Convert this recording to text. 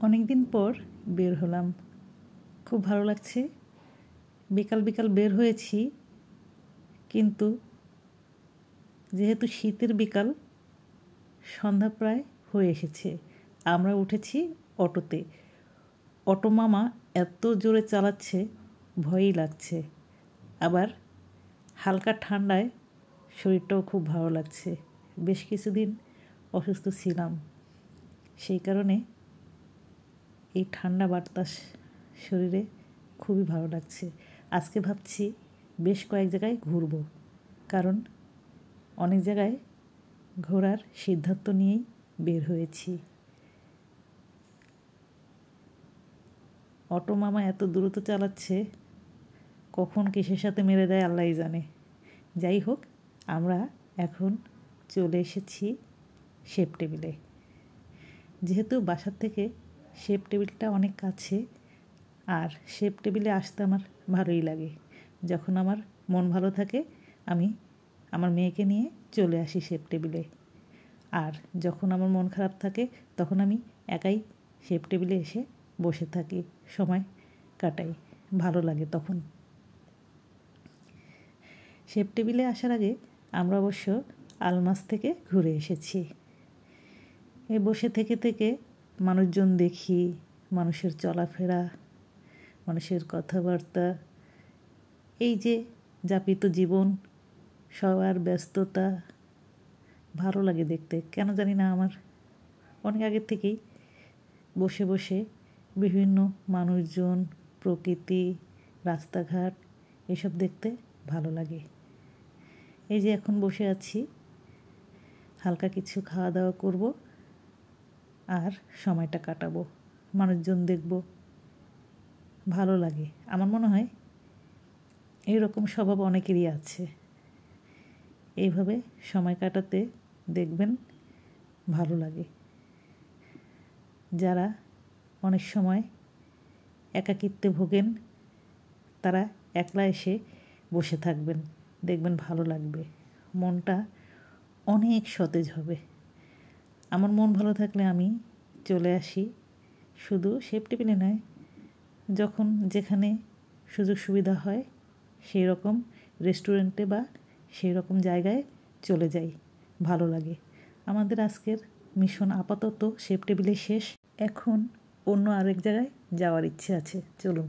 অনেক দিন পর বের হলাম, খুব ভালো লাগছে। বিকাল বিকাল বের হয়েছি, কিন্তু যেহেতু শীতের বিকাল, সন্ধ্যা প্রায় হয়ে এসেছে। আমরা উঠেছি অটোতে। অটো মামা এত জোরে চালাচ্ছে, ভয়ই লাগছে। আবার হালকা ঠান্ডায় শরীরটাও খুব ভালো লাগছে। বেশ কিছুদিন অসুস্থ ছিলাম, সেই কারণে এই ঠান্ডা বাতাস শরীরে খুবই ভালো লাগছে। আজকে ভাবছি বেশ কয়েক জায়গায় ঘুরব, কারণ অনেক জায়গায় ঘোরার সিদ্ধান্ত নিয়েই বের হয়েছি। অটো মামা এত দ্রুত চালাচ্ছে, কখন কিসের সাথে মেরে দেয় আল্লাহই জানে। যাই হোক, আমরা এখন চলে এসেছি শেপ টেবিলে। যেহেতু বাসার থেকে শেপ টেবিলটা অনেক কাছে, আর শেপ টেবিলে আসতে আমার ভালোই লাগে। যখন আমার মন ভালো থাকে, আমি আমার মেয়েকে নিয়ে চলে আসি শেপ টেবিলে। আর যখন আমার মন খারাপ থাকে, তখন আমি একাই শেপ টেবিলে এসে বসে থাকি, সময় কাটাই, ভালো লাগে তখন। শেপ টেবিলে আসার আগে আমরা অবশ্য আলমাস থেকে ঘুরে এসেছি। এই বসে থেকে থেকে মানুষজন দেখি, মানুষের চলাফেরা, মানুষের কথাবার্তা, এই যে যাপিত জীবন, সবার ব্যস্ততা, ভালো লাগে দেখতে। কেন জানি না, আমার অনেক আগের থেকেই বসে বসে বিভিন্ন মানুষজন, প্রকৃতি, রাস্তাঘাট এসব দেখতে ভালো লাগে। এই যে এখন বসে আছি, হালকা কিছু খাওয়া দাওয়া করব আর সময়টা কাটাবো, মানুষজন দেখব, ভালো লাগে। আমার মনে হয় এইরকম স্বভাব অনেকেরই আছে। এইভাবে সময় কাটাতে দেখবেন ভালো লাগে। যারা অনেক সময় একাকিত্বে ভোগেন, তারা একলা এসে বসে থাকবেন, দেখবেন ভালো লাগবে, মনটা অনেক সতেজ হবে। আমার মন ভালো থাকলে আমি চলে আসি, শুধু শেপ টেবিলে নয়, যখন যেখানে সুযোগ সুবিধা হয় সেই রকম রেস্টুরেন্টে বা সেই রকম জায়গায় চলে যাই, ভালো লাগে। আমাদের আজকের মিশন আপাতত শেপ টেবিলে শেষ। এখন অন্য আরেক জায়গায় যাওয়ার ইচ্ছে আছে, চলুন।